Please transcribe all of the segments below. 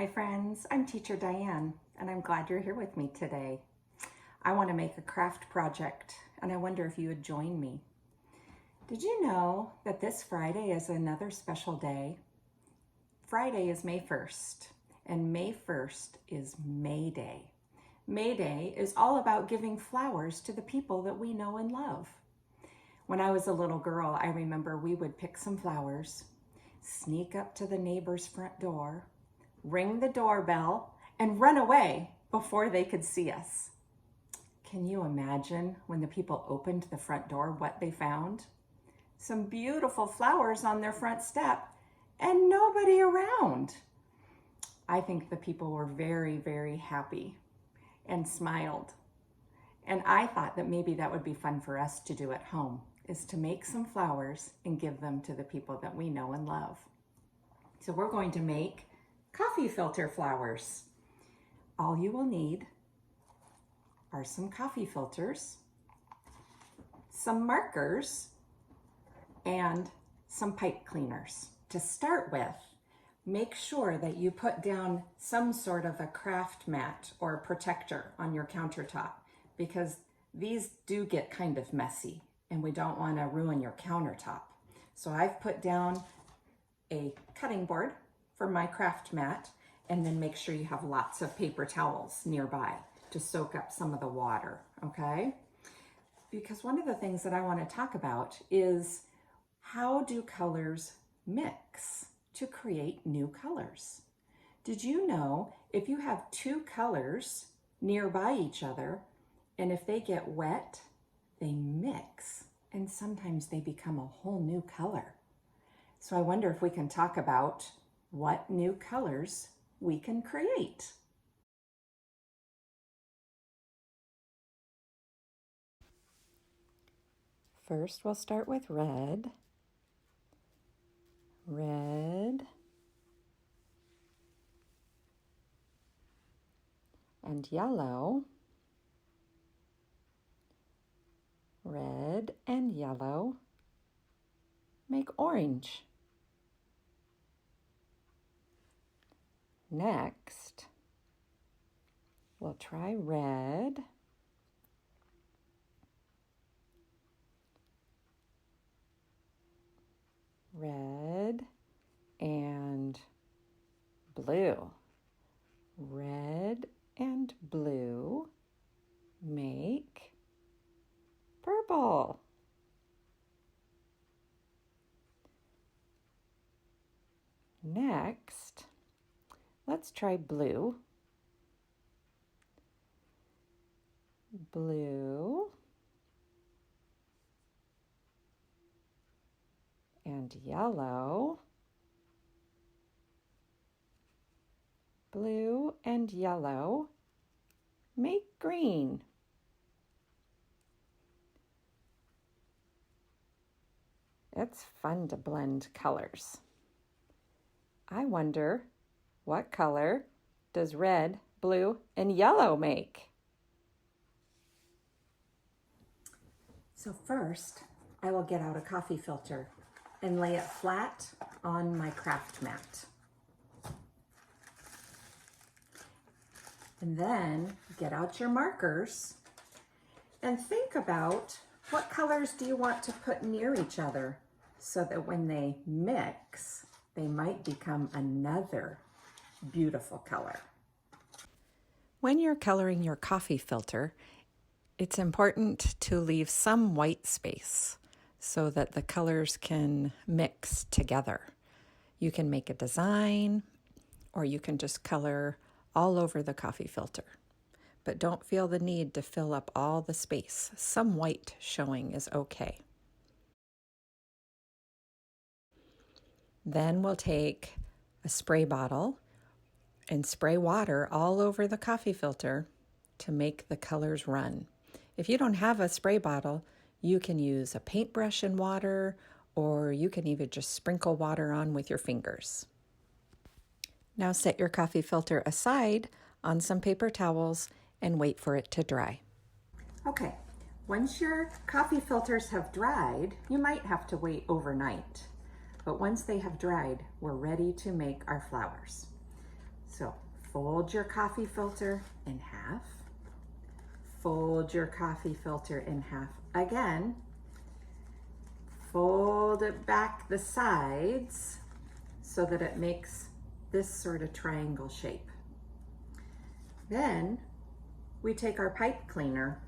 Hi friends, I'm teacher Diane and I'm glad you're here with me today. I want to make a craft project and I wonder if you would join me. Did you know that this Friday is another special day? Friday is May 1st and May 1st is May Day. May Day is all about giving flowers to the people that we know and love. When I was a little girl, I remember we would pick some flowers, sneak up to the neighbor's front door, ring the doorbell, and run away before they could see us. Can you imagine when the people opened the front door what they found? Some beautiful flowers on their front step and nobody around. I think the people were very, very happy and smiled. And I thought that maybe that would be fun for us to do at home, is to make some flowers and give them to the people that we know and love. So we're going to make coffee filter flowers. All you will need are some coffee filters, some markers, and some pipe cleaners. To start with, make sure that you put down some sort of a craft mat or protector on your countertop, because these do get kind of messy and we don't want to ruin your countertop. So I've put down a cutting board for my craft mat, and then make sure you have lots of paper towels nearby to soak up some of the water, okay? Because one of the things that I want to talk about is how do colors mix to create new colors? Did you know if you have two colors nearby each other, and if they get wet, they mix, and sometimes they become a whole new color? So I wonder if we can talk about what new colors we can create. First, we'll start with red. Red. And yellow. Red and yellow make orange. Next, we'll try red, red and blue. Red and blue make purple. Next, let's try blue. Blue and yellow. Blue and yellow make green. It's fun to blend colors. I wonder, what color does red, blue, and yellow make? So first, I will get out a coffee filter and lay it flat on my craft mat. And then get out your markers and think about what colors do you want to put near each other so that when they mix, they might become another beautiful color. When you're coloring your coffee filter, it's important to leave some white space so that the colors can mix together. You can make a design, or you can just color all over the coffee filter. But don't feel the need to fill up all the space. Some white showing is okay. Then we'll take a spray bottle and spray water all over the coffee filter to make the colors run. If you don't have a spray bottle, you can use a paintbrush and water, or you can even just sprinkle water on with your fingers. Now set your coffee filter aside on some paper towels and wait for it to dry. Okay, once your coffee filters have dried, you might have to wait overnight. But once they have dried, we're ready to make our flowers. So fold your coffee filter in half, fold your coffee filter in half again, fold it back the sides so that it makes this sort of triangle shape. Then we take our pipe cleaner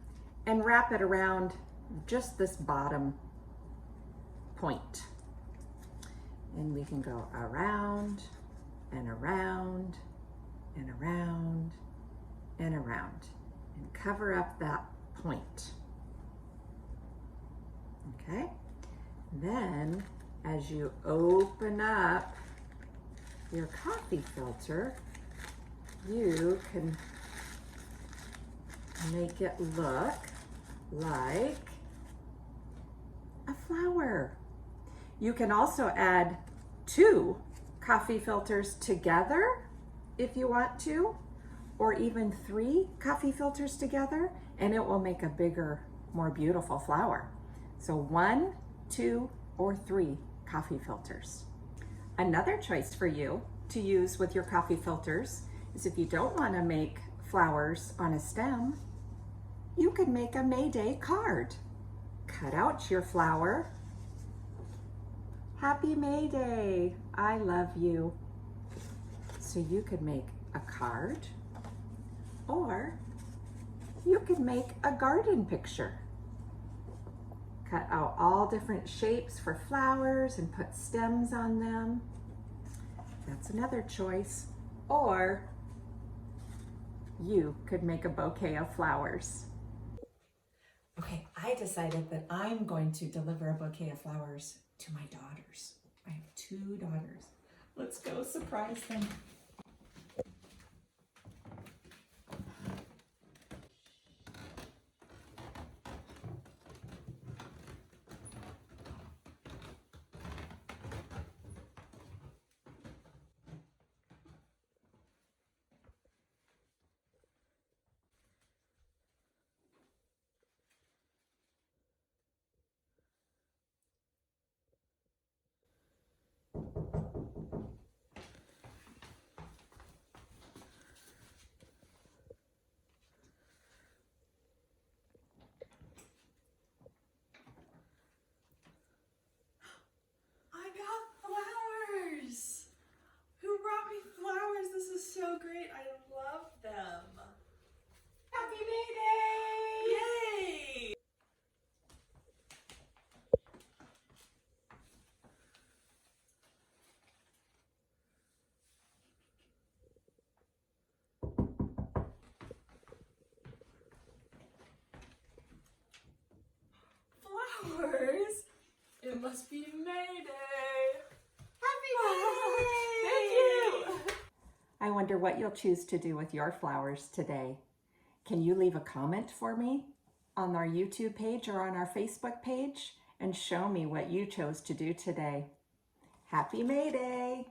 and wrap it around just this bottom point. And we can go around and around and around and around and cover up that point. Okay? Then as you open up your coffee filter, you can make it look like a flower. You can also add 2 coffee filters together if you want to, or even 3 coffee filters together, and it will make a bigger, more beautiful flower. So 1, 2, or 3 coffee filters. Another choice for you to use with your coffee filters is if you don't want to make flowers on a stem, you could make a May Day card. Cut out your flower. Happy May Day, I love you. So you could make a card, or you could make a garden picture. Cut out all different shapes for flowers and put stems on them. That's another choice. Or you could make a bouquet of flowers. Okay, I decided that I'm going to deliver a bouquet of flowers to my daughters. I have 2 daughters. Let's go surprise them. I got flowers! Who brought me flowers? This is so great. I love them. Happy May Day! Yay! Flowers? It must be May Day. Happy Thank you. I wonder what you'll choose to do with your flowers today. Can you leave a comment for me on our YouTube page or on our Facebook page and show me what you chose to do today? Happy May Day!